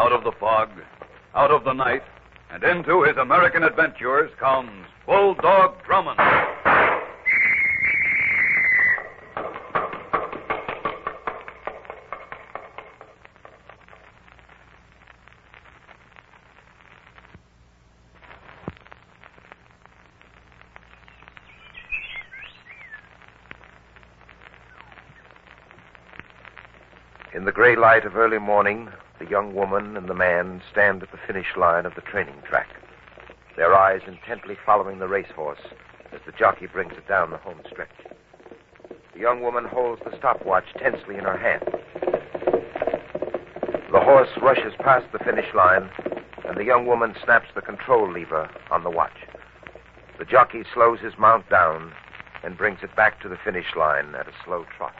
Out of the fog, out of the night, and into his American adventures comes Bulldog Drummond. In the gray light of early morning, the young woman and the man stand at the finish line of the training track, their eyes intently following the racehorse as the jockey brings it down the home stretch. The young woman holds the stopwatch tensely in her hand. The horse rushes past the finish line, and the young woman snaps the control lever on the watch. The jockey slows his mount down and brings it back to the finish line at a slow trot.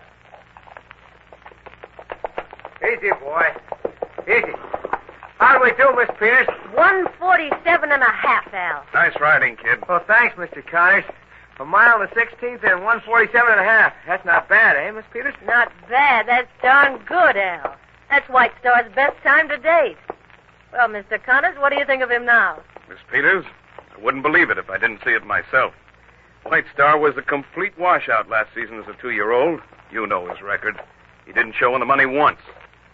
Easy, boy. Easy. How do we do, Miss Pierce? 147 and a half, Al. Nice riding, kid. Well, thanks, Mr. Connors. A mile and the 16th and 147 and a half. That's not bad, eh, Miss Peters? Not bad. That's darn good, Al. That's White Star's best time to date. Well, Mr. Connors, what do you think of him now? Miss Peters, I wouldn't believe it if I didn't see it myself. White Star was a complete washout last season as a 2-year-old. You know his record. He didn't show in the money once.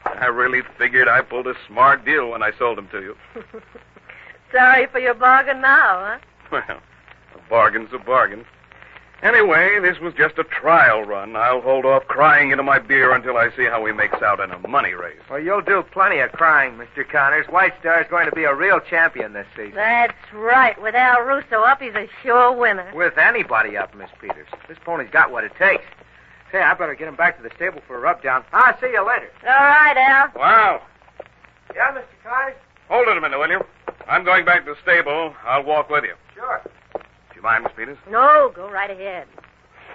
I really figured I pulled a smart deal when I sold him to you. Sorry for your bargain now, huh? Well, a bargain's a bargain. Anyway, this was just a trial run. I'll hold off crying into my beer until I see how he makes out in a money race. Well, you'll do plenty of crying, Mr. Connors. White Star's going to be a real champion this season. That's right. With Al Russo up, he's a sure winner. With anybody up, Miss Peters. This pony's got what it takes. Say, I better get him back to the stable for a rub-down. I'll see you later. All right, Al. Wow. Yeah, Mr. Connors? Hold it a minute, will you? I'm going back to the stable. I'll walk with you. Sure. Do you mind, Miss Peters? No, go right ahead.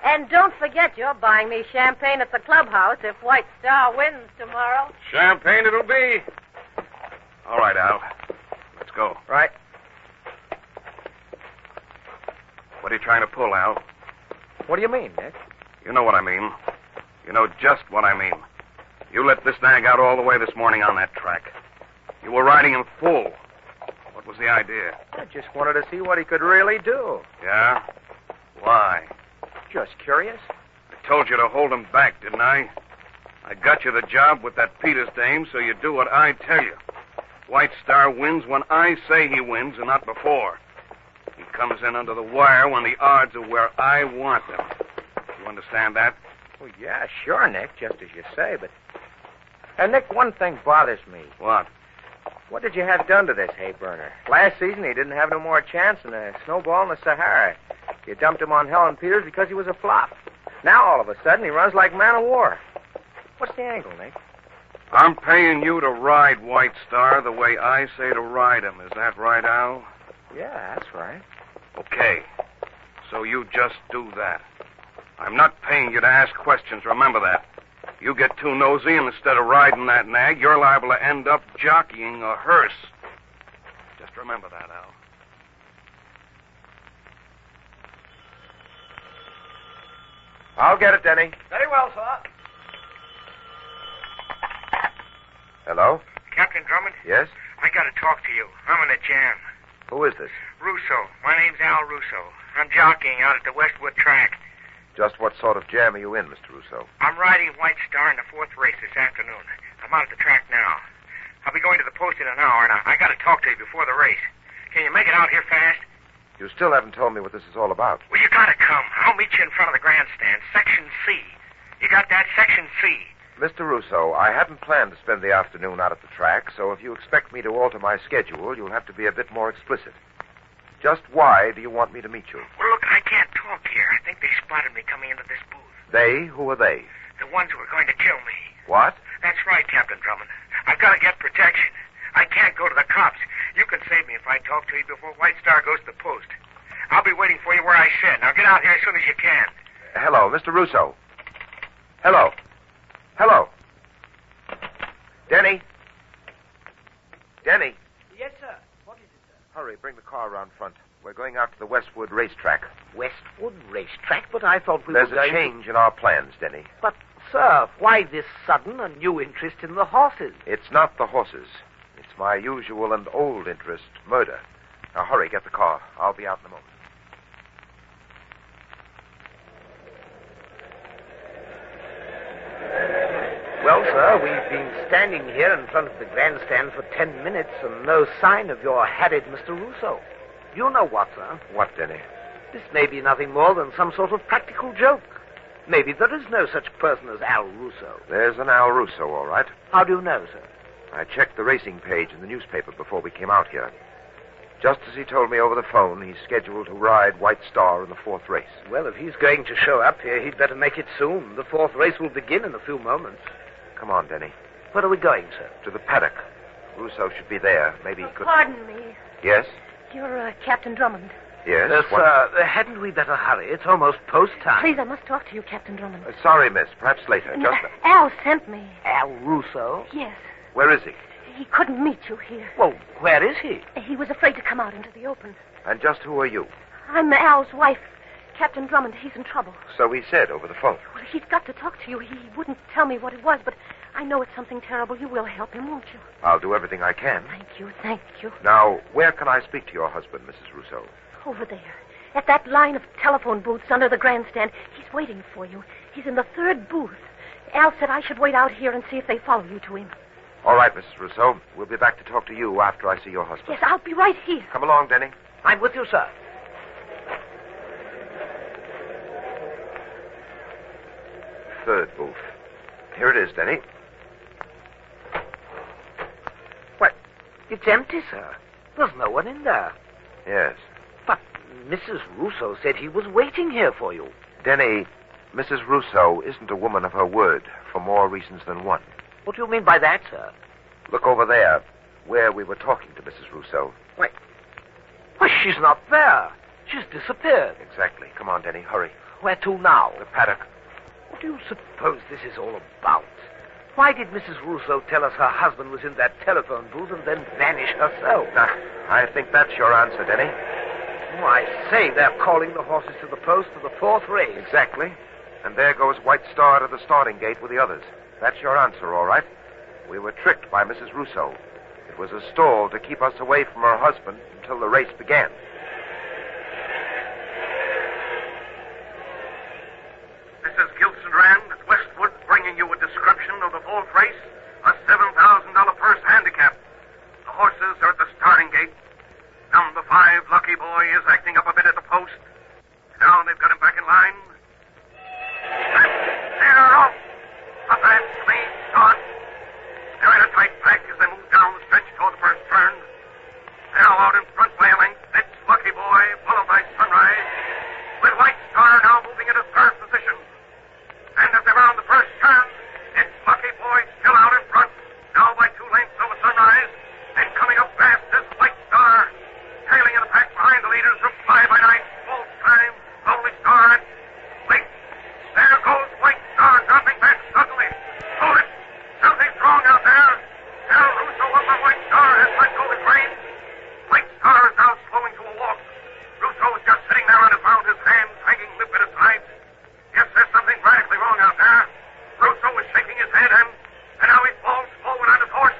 And don't forget you're buying me champagne at the clubhouse if White Star wins tomorrow. Champagne it'll be. All right, Al. Let's go. Right. What are you trying to pull, Al? What do you mean, Nick? You know what I mean. You know just what I mean. You let this nag out all the way this morning on that track. You were riding him full. What was the idea? I just wanted to see what he could really do. Yeah? Why? Just curious. I told you to hold him back, didn't I? I got you the job with that Peters dame, so you do what I tell you. White Star wins when I say he wins and not before. He comes in under the wire when the odds are where I want them. You understand that? Well, yeah, sure, Nick, just as you say, but... Nick, one thing bothers me. What? What did you have done to this hay burner? Last season, he didn't have no more chance than a snowball in the Sahara. You dumped him on Helen Peters because he was a flop. Now, all of a sudden, he runs like man of war. What's the angle, Nick? I'm paying you to ride White Star the way I say to ride him. Is that right, Al? Yeah, that's right. Okay. So you just do that. I'm not paying you to ask questions. Remember that. You get too nosy, and instead of riding that nag, you're liable to end up jockeying a hearse. Just remember that, Al. I'll get it, Denny. Very well, sir. Hello? Captain Drummond? Yes? I got to talk to you. I'm in a jam. Who is this? Russo. My name's Al Russo. I'm jockeying out at the Westwood track. Just what sort of jam are you in, Mr. Russo? I'm riding White Star in the 4th race this afternoon. I'm out at the track now. I'll be going to the post in an hour, and I got to talk to you before the race. Can you make it out here fast? You still haven't told me what this is all about. Well, you got to come. I'll meet you in front of the grandstand, Section C. You got that? Section C. Mr. Russo, I hadn't planned to spend the afternoon out at the track, so if you expect me to alter my schedule, you'll have to be a bit more explicit. Just why do you want me to meet you? Well, look, I can't talk here. I think they spotted me coming into this booth. They? Who are they? The ones who are going to kill me. What? That's right, Captain Drummond. I've got to get protection. I can't go to the cops. You can save me if I talk to you before White Star goes to the post. I'll be waiting for you where I said. Now get out here as soon as you can. Hello, Mr. Russo. Hello. Hello. Denny. Denny. Yes, sir. What is it, sir? Hurry, bring the car around front. We're going out to the Westwood racetrack. Westwood racetrack? But I thought we There's were a going change in our plans, Denny. But, sir, why this sudden and new interest in the horses? It's not the horses. It's my usual and old interest, murder. Now, hurry, get the car. I'll be out in a moment. Well, sir, we've been standing here in front of the grandstand for 10 minutes and no sign of your harried Mr. Russo. You know what, sir? What, Denny? This may be nothing more than some sort of practical joke. Maybe there is no such person as Al Russo. There's an Al Russo, all right. How do you know, sir? I checked the racing page in the newspaper before we came out here. Just as he told me over the phone, he's scheduled to ride White Star in the 4th race. Well, if he's going to show up here, he'd better make it soon. The 4th race will begin in a few moments. Come on, Denny. Where are we going, sir? To the paddock. Russo should be there. Maybe he could... Pardon me. Yes? You're Captain Drummond. Yes? Sir, hadn't we better hurry? It's almost post time. Please, I must talk to you, Captain Drummond. Sorry, miss. Perhaps later. No, Just... Al sent me. Al Russo? Yes. Where is he? He couldn't meet you here. Well, where is he? He was afraid to come out into the open. And just who are you? I'm Al's wife, Captain Drummond. He's in trouble. So he said over the phone. Well, he's got to talk to you. He wouldn't tell me what it was, but I know it's something terrible. You will help him, won't you? I'll do everything I can. Thank you, thank you. Now, where can I speak to your husband, Mrs. Russo? Over there, at that line of telephone booths under the grandstand. He's waiting for you. He's in the 3rd booth. Al said I should wait out here and see if they follow you to him. All right, Mrs. Russo. We'll be back to talk to you after I see your husband. Yes, I'll be right here. Come along, Denny. I'm with you, sir. Third booth. Here it is, Denny. What? It's empty, sir. There's no one in there. Yes. But Mrs. Russo said he was waiting here for you. Denny, Mrs. Russo isn't a woman of her word for more reasons than one. What do you mean by that, sir? Look over there, where we were talking to Mrs. Russo. Why, she's not there. She's disappeared. Exactly. Come on, Denny, hurry. Where to now? The paddock. What do you suppose this is all about? Why did Mrs. Russo tell us her husband was in that telephone booth and then vanish herself? I think that's your answer, Denny. Oh, I say, they're calling the horses to the post for the 4th race. Exactly. And there goes White Star to the starting gate with the others. That's your answer, all right. We were tricked by Mrs. Russo. It was a stall to keep us away from her husband until the race began. This is Gilson Rand at Westwood bringing you a description of the 4th race, a $7,000 purse handicap. The horses are at the starting gate. Number 5, Lucky Boy, is acting up a bit at the post. Now they've got him back in line. And they're off. A fast, clean start. They're in a tight pack as they move down the stretch toward the first turn. Now out in front by a length, it's Lucky Boy, followed by Sunrise, with White Star now moving into 3rd position. And as they round the first turn, it's Lucky Boy still out in front, now by 2 lengths over Sunrise, and coming up fast is White Star, trailing in the pack behind the leaders of Fly by Night, Full Time, Lonely Star, and Late. There goes White Star dropping back suddenly. Hold it! Something's wrong out there. Al Russo up on White Star has let go his reins. White Star is now slowing to a walk. Russo is just sitting there on the ground, his hands hanging limp at his sides. Yes, there's something radically wrong out there. Russo is shaking his head, and now he falls forward on his horse.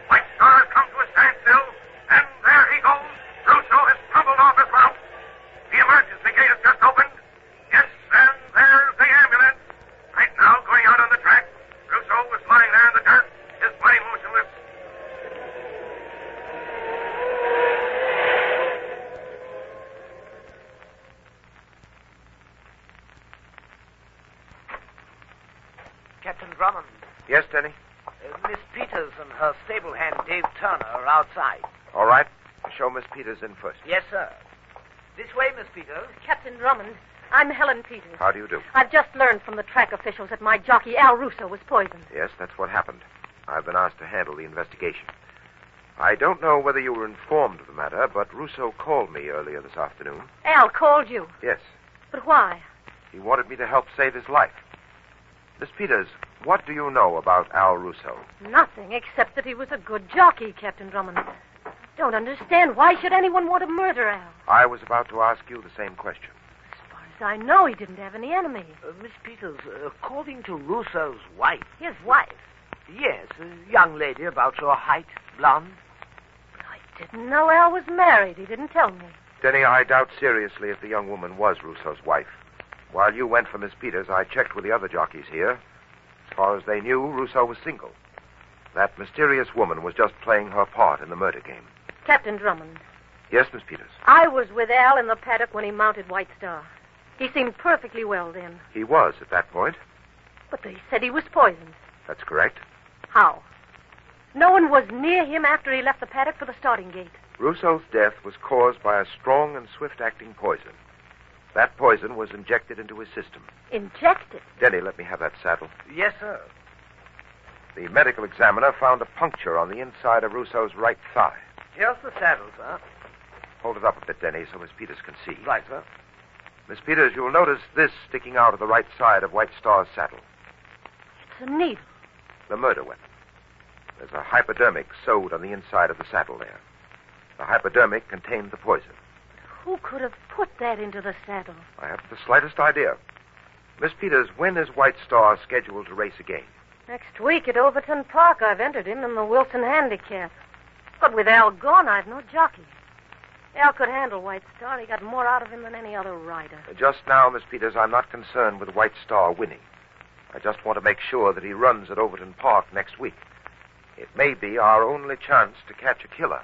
White Star has come to a standstill, and there he goes. Russo has tumbled off his mount. The emergency gate has just opened. Yes, and there's the ambulance. Right now, going out on the track. Russo was lying there in the dirt, his body motionless. Captain Drummond. Yes, Denny? Miss Peters and her stable hand, Dave Turner, are outside. All right. Show Miss Peters in first. Yes, sir. This way, Miss Peters. Captain Drummond, I'm Helen Peters. How do you do? I've just learned from the track officials that my jockey, Al Russo, was poisoned. Yes, that's what happened. I've been asked to handle the investigation. I don't know whether you were informed of the matter, but Russo called me earlier this afternoon. Al called you. Yes. But why? He wanted me to help save his life. Miss Peters, what do you know about Al Russo? Nothing, except that he was a good jockey, Captain Drummond. Don't understand. Why should anyone want to murder Al? I was about to ask you the same question. As far as I know, he didn't have any enemies. Miss Peters, according to Russo's wife. His wife? Yes, a young lady about your height, blonde. Didn't know Al was married. He didn't tell me. Denny, I doubt seriously if the young woman was Russo's wife. While you went for Miss Peters, I checked with the other jockeys here. As far as they knew, Russo was single. That mysterious woman was just playing her part in the murder game. Captain Drummond. Yes, Miss Peters? I was with Al in the paddock when he mounted White Star. He seemed perfectly well then. He was at that point. But they said he was poisoned. That's correct. How? No one was near him after he left the paddock for the starting gate. Russo's death was caused by a strong and swift-acting poison. That poison was injected into his system. Injected? Denny, let me have that saddle. Yes, sir. The medical examiner found a puncture on the inside of Russo's right thigh. Here's the saddle, sir. Hold it up a bit, Denny, so Miss Peters can see. Right, sir. Miss Peters, you'll notice this sticking out of the right side of White Star's saddle. It's a needle. The murder weapon. There's a hypodermic sewed on the inside of the saddle there. The hypodermic contained the poison. Who could have put that into the saddle? I haven't the slightest idea. Miss Peters, when is White Star scheduled to race again? Next week at Overton Park, I've entered him in the Wilson Handicap. But with Al gone, I've no jockey. Al could handle White Star. He got more out of him than any other rider. Just now, Miss Peters, I'm not concerned with White Star winning. I just want to make sure that he runs at Overton Park next week. It may be our only chance to catch a killer.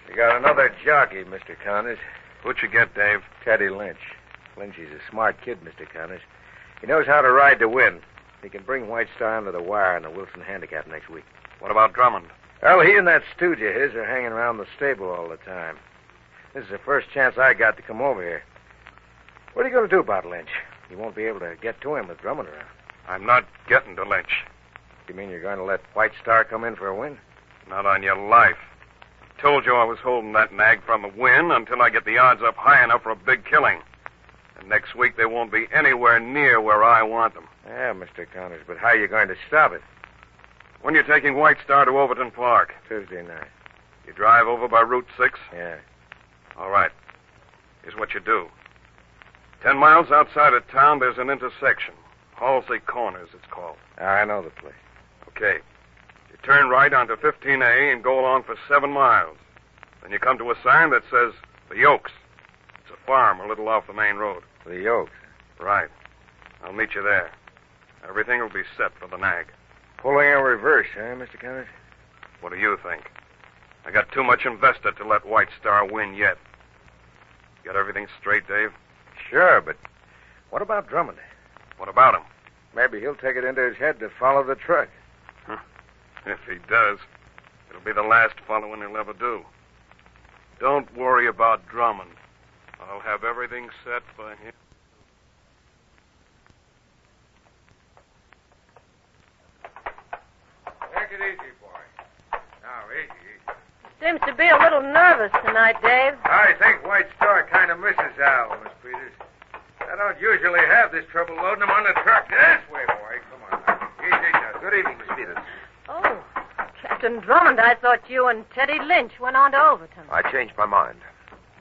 You got another jockey, Mr. Connors. What'd you get, Dave? Teddy Lynch. Lynchy's a smart kid, Mr. Connors. He knows how to ride to win. He can bring White Star under the wire in the Wilson Handicap next week. What about Drummond? Well, he and that stooge of his are hanging around the stable all the time. This is the first chance I got to come over here. What are you going to do about Lynch? You won't be able to get to him with Drummond around. I'm not getting to Lynch. You mean you're going to let White Star come in for a win? Not on your life. Told you I was holding that nag from a win until I get the odds up high enough for a big killing. And next week they won't be anywhere near where I want them. Yeah, Mr. Connors, but how are you going to stop it? When you're taking White Star to Overton Park? Tuesday night. You drive over by Route 6? Yeah. All right. Here's what you do. 10 miles outside of town, there's an intersection. Halsey Corners, it's called. I know the place. Okay. You turn right onto 15A and go along for 7 miles. Then you come to a sign that says The Yokes. It's a farm a little off the main road. The Yokes. Right. I'll meet you there. Everything will be set for the nag. Pulling in reverse, huh, Mr. Connors? What do you think? I got too much invested to let White Star win yet. Got everything straight, Dave? Sure, but what about Drummond? What about him? Maybe he'll take it into his head to follow the truck. If he does, it'll be the last following he'll ever do. Don't worry about Drummond. I'll have everything set for him. Take it easy, boy. Now, easy. Seems to be a little nervous tonight, Dave. I think White Star kind of misses Al, Miss Peters. I don't usually have this trouble loading him on the truck. This way, boy. Come on now. Easy now. Good evening, Miss Peters. Oh, Captain Drummond, I thought you and Teddy Lynch went on to Overton. I changed my mind.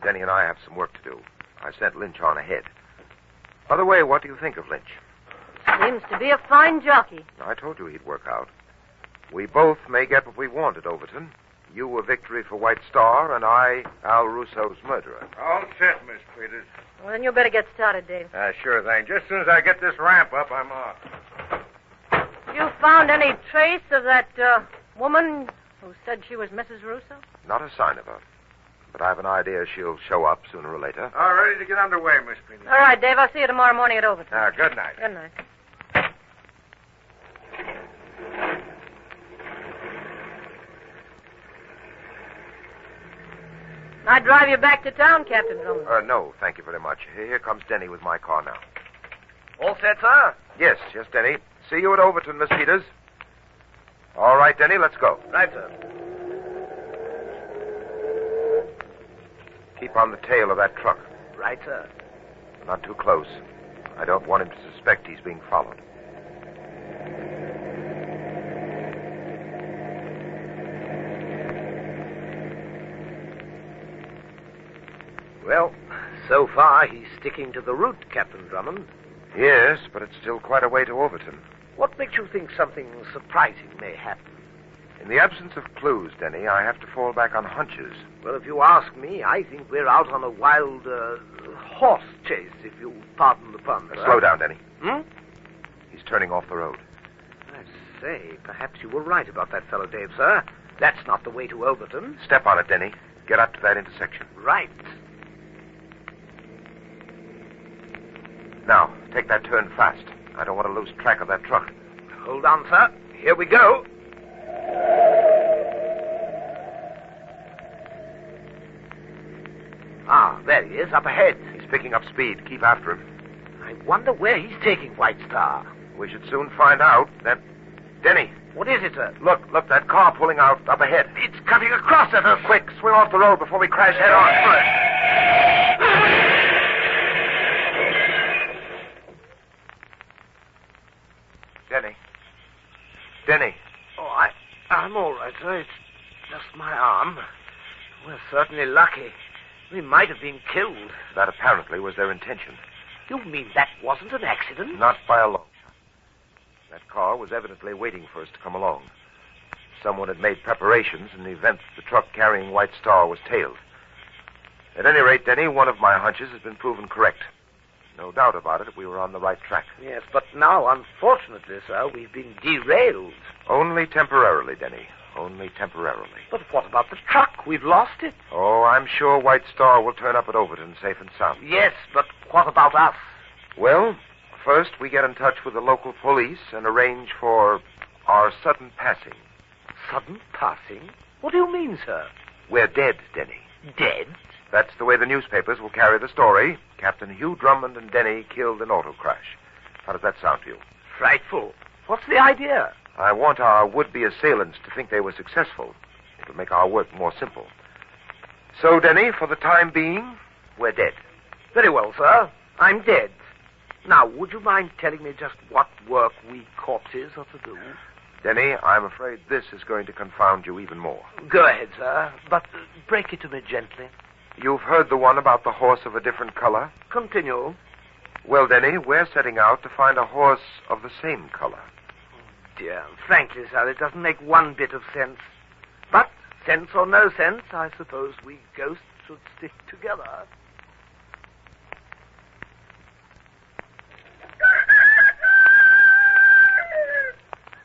Denny and I have some work to do. I sent Lynch on ahead. By the way, what do you think of Lynch? Seems to be a fine jockey. I told you he'd work out. We both may get what we want at Overton. You a victory for White Star, and I, Al Russo's murderer. All set, Miss Peters. Well, then you better get started, Dave. Sure thing. Just as soon as I get this ramp up, I'm off. You found any trace of that woman who said she was Mrs. Russo? Not a sign of her. But I have an idea she'll show up sooner or later. All ready to get underway, Miss Peters. All right, Dave. I'll see you tomorrow morning at Overton. Good night. Good night. I drive you back to town, Captain Drummond. No, thank you very much. Here comes Denny with my car now. All set, sir? Yes, Denny. See you at Overton, Miss Peters. All right, Denny, let's go. Right, sir. Keep on the tail of that truck. Right, sir. Not too close. I don't want him to suspect he's being followed. Well, so far he's sticking to the route, Captain Drummond. Yes, but it's still quite a way to Overton. What makes you think something surprising may happen? In the absence of clues, Denny, I have to fall back on hunches. Well, if you ask me, I think we're out on a wild horse chase, if you pardon the pun. Slow down, Denny. Hmm? He's turning off the road. I say, perhaps you were right about that fellow, Dave, sir. That's not the way to Overton. Step on it, Denny. Get up to that intersection. Right. Now, take that turn fast. I don't want to lose track of that truck. Hold on, sir. Here we go. Ah, there he is, up ahead. He's picking up speed. Keep after him. I wonder where he's taking White Star. We should soon find out. Denny, What is it, sir? look, that car pulling out up ahead. It's cutting across at us. Quick, swing off the road before we crash head on. Denny. Oh, I'm all right, sir. It's just my arm. We're certainly lucky. We might have been killed. That apparently was their intention. You mean that wasn't an accident? Not by a long shot. That car was evidently waiting for us to come along. Someone had made preparations in the event that the truck carrying White Star was tailed. At any rate, Denny, one of my hunches has been proven correct. No doubt about it, we were on the right track. Yes, but now, unfortunately, sir, we've been derailed. Only temporarily, Denny. Only temporarily. But what about the truck? We've lost it. Oh, I'm sure White Star will turn up at Overton safe and sound. Yes, but what about us? Well, first we get in touch with the local police and arrange for our sudden passing. Sudden passing? What do you mean, sir? We're dead, Denny. Dead? That's the way the newspapers will carry the story. Captain Hugh Drummond and Denny killed in auto crash. How does that sound to you? Frightful. What's the idea? I want our would-be assailants to think they were successful. It'll make our work more simple. So, Denny, for the time being, we're dead. Very well, sir. I'm dead. Now, would you mind telling me just what work we corpses are to do? Denny, I'm afraid this is going to confound you even more. Go ahead, sir, but break it to me gently. You've heard the one about the horse of a different color? Continue. Well, Denny, we're setting out to find a horse of the same color. Dear, frankly, sir, it doesn't make one bit of sense. But, sense or no sense, I suppose we ghosts should stick together.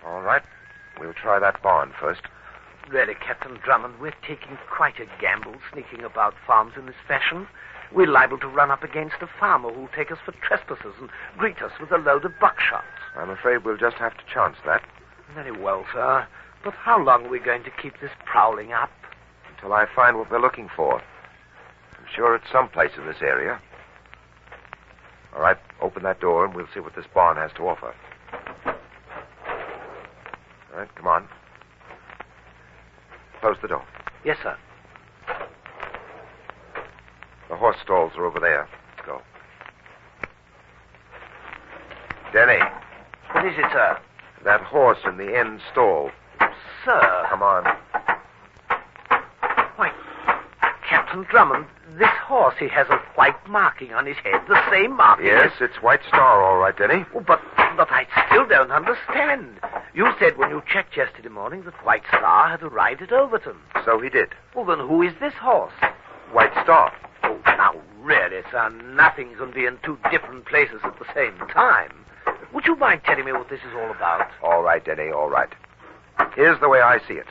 All right. We'll try that barn first. Really, Captain Drummond, we're taking quite a gamble sneaking about farms in this fashion. We're liable to run up against a farmer who'll take us for trespassers and greet us with a load of buckshot. I'm afraid we'll just have to chance that. Very well, sir. But how long are we going to keep this prowling up? Until I find what we're looking for. I'm sure it's someplace in this area. All right, open that door and we'll see what this barn has to offer. All right, come on. Close the door. Yes, sir. The horse stalls are over there. Let's go. Denny, What is it, sir? that horse in the end stall. Sir. Come on. Why, Captain Drummond, this horse, he has a white marking on his head, the same marking Yes, as... it's White Star, all right, Denny. Oh, but I still don't understand. You said when you checked yesterday morning that White Star had arrived at Overton. So he did. Well, then who is this horse? White Star. Oh, now, really, sir, nothing can be in two different places at the same time. Would you mind telling me what this is all about? All right, Denny, all right. Here's the way I see it.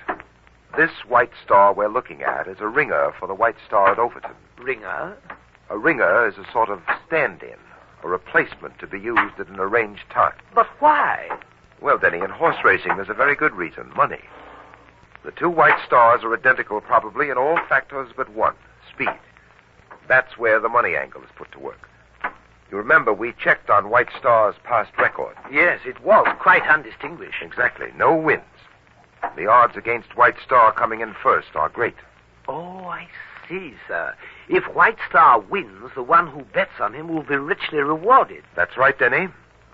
This White Star we're looking at is a ringer for the White Star at Overton. Ringer? A ringer is a sort of stand-in, a replacement to be used at an arranged time. But why? Well, Denny, in horse racing, there's a very good reason, money. The two White Stars are identical probably in all factors but one, speed. That's where the money angle is put to work. You remember we checked on White Star's past record. Yes, it was quite undistinguished. Exactly, no wins. The odds against White Star coming in first are great. Oh, I see, sir. If White Star wins, the one who bets on him will be richly rewarded. That's right, Denny.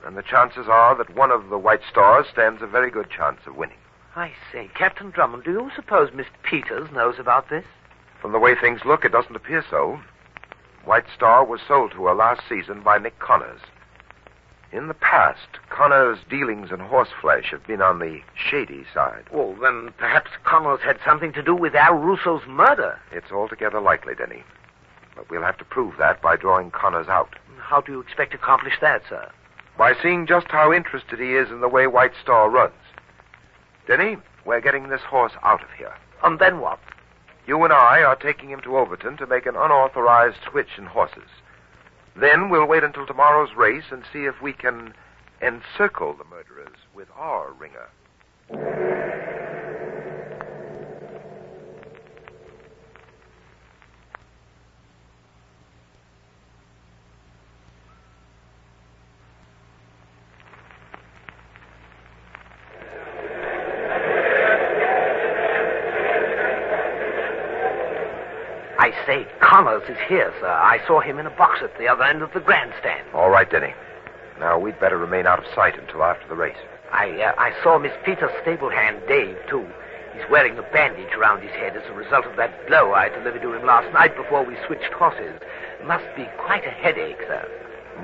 And the chances are that one of the White Stars stands a very good chance of winning. I say, Captain Drummond, do you suppose Miss Peters knows about this? From the way things look, it doesn't appear so. White Star was sold to her last season by Nick Connors. In the past, Connor's dealings in horseflesh have been on the shady side. Well, then perhaps Connor's had something to do with Al Russo's murder. It's altogether likely, Denny. But we'll have to prove that by drawing Connors out. How do you expect to accomplish that, sir? By seeing just how interested he is in the way White Star runs. Denny, we're getting this horse out of here. And then what? You and I are taking him to Overton to make an unauthorized switch in horses. Then we'll wait until tomorrow's race and see if we can encircle the murderers with our ringer. I say, Connors is here, sir. I saw him in a box at the other end of the grandstand. All right, Denny. Now, we'd better remain out of sight until after the race. I saw Miss Peter's stable hand, Dave, too. He's wearing a bandage around his head as a result of that blow I delivered to him last night before we switched horses. Must be quite a headache, sir.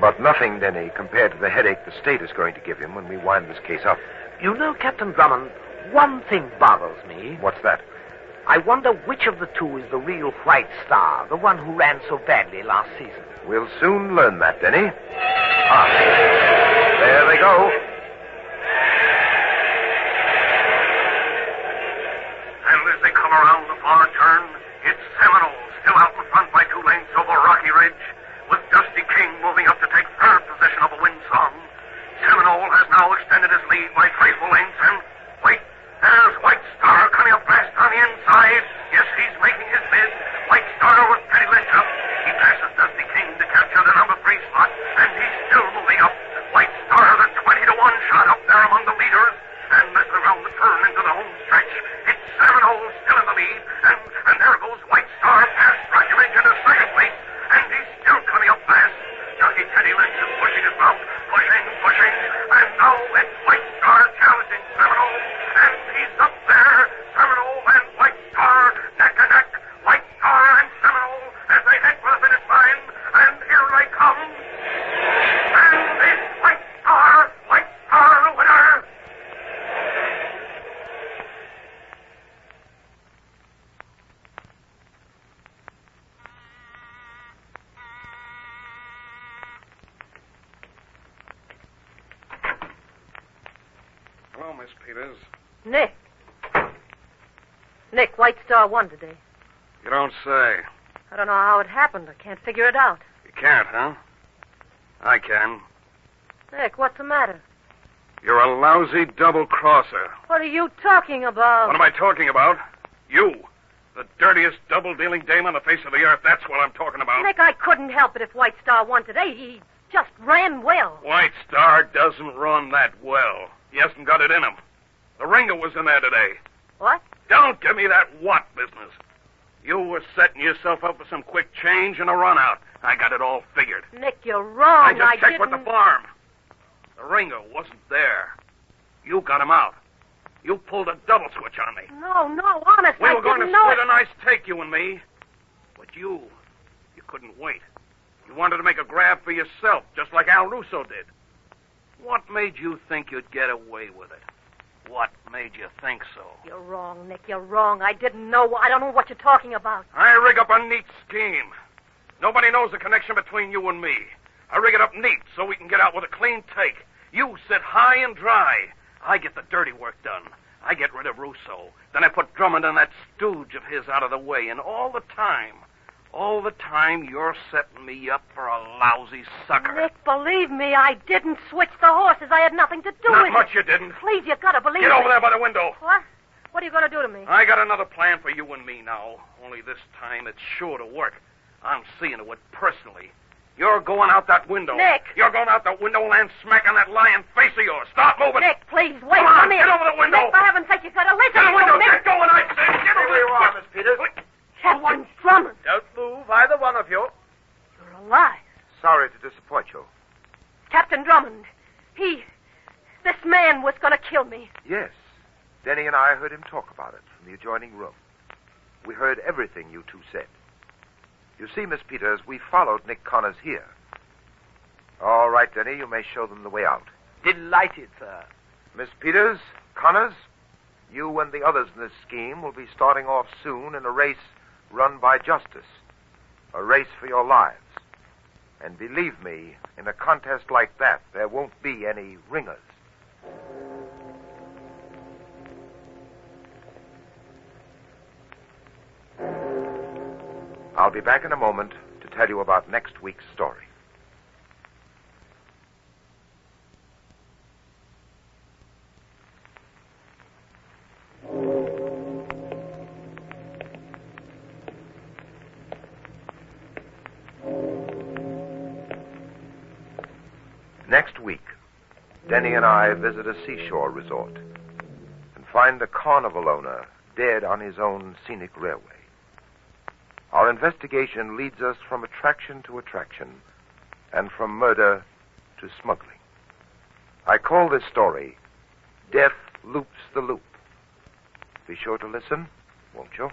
But nothing, Denny, compared to the headache the state is going to give him when we wind this case up. You know, Captain Drummond, one thing bothers me. What's that? I wonder which of the two is the real White Star, the one who ran so badly last season. We'll soon learn that, Denny. Ah, there they go. And as they come around the far turn, it's Seminole, still out in front by 2 lengths over Rocky Ridge, with Dusty King moving up to take third position of a windsong. Seminole has now extended his lead by 3 full lengths, and wait, there's White Star coming up fast on the inside. Yes, he's making his bid. White Star with Petty Lynch up. He passes Dusty King to capture the number 3 slot, and he's still moving up. White Star, the 20-to-1 shot up there among the leaders. And as they round the turn into the home stretch, it's Seminole still in the lead, and there goes White Star past Rocky Ridge into second place, and he's still coming up fast. Jockey Teddy Lynch is pushing his mount, pushing, and now it's White Star challenging Seminole, and he's up there, Seminole and White Star, neck and neck, White Star and Seminole, as they head for the finish line, and here they come, and it's White Star the winner. Hello, Miss Peters. Nick. Nick, White Star won today. You don't say. I don't know how it happened. I can't figure it out. You can't, huh? I can. Nick, what's the matter? You're a lousy double-crosser. What are you talking about? What am I talking about? You. The dirtiest double-dealing dame on the face of the earth. That's what I'm talking about. Nick, I couldn't help it if White Star won today. He just ran well. White Star doesn't run that well. He hasn't got it in him. The ringer was in there today. What? Don't give me that what business. You were setting yourself up for some quick change and a run-out. I got it all figured. Nick, you're wrong. I just checked with the farm. The ringer wasn't there. You got him out. You pulled a double switch on me. No, honest, We I were going to didn't know split it. a nice take, you and me. But you couldn't wait. You wanted to make a grab for yourself, just like Al Russo did. What made you think you'd get away with it? What made you think so? You're wrong, Nick, you're wrong. I didn't know. I don't know what you're talking about. I rig up a neat scheme. Nobody knows the connection between you and me. I rig it up neat so we can get out with a clean take. You sit high and dry. I get the dirty work done. I get rid of Russo. Then I put Drummond and that stooge of his out of the way. And all the time, you're setting me up for a lousy sucker. Nick, believe me, I didn't switch the horses. I had nothing to do with it. Not much you didn't. Please, you gotta believe me. Get over there by the window. What? What are you gonna do to me? I got another plan for you and me now. Only this time it's sure to work. I'm seeing to it personally. You're going out that window. Nick! You're going out that window and land smack on that lying face of yours. Stop moving. Nick, please, wait Come on, for me. get over the window. Nick, for heaven's sake, you gotta listen Get the to window. me. Get going, I say. Get over Here you are, there. Miss Peters. Captain Drummond. Don't move, either one of you. You're alive. Sorry to disappoint you. Captain Drummond. This man was gonna kill me. Yes. Denny and I heard him talk about it from the adjoining room. We heard everything you two said. You see, Miss Peters, we followed Nick Connors here. All right, Denny, you may show them the way out. Delighted, sir. Miss Peters, Connors, you and the others in this scheme will be starting off soon in a race run by justice. A race for your lives. And believe me, in a contest like that, there won't be any ringers. I'll be back in a moment to tell you about next week's story. Next week, Denny and I visit a seashore resort and find the carnival owner dead on his own scenic railway. Our investigation leads us from attraction to attraction and from murder to smuggling. I call this story Death Loops the Loop. Be sure to listen, won't you?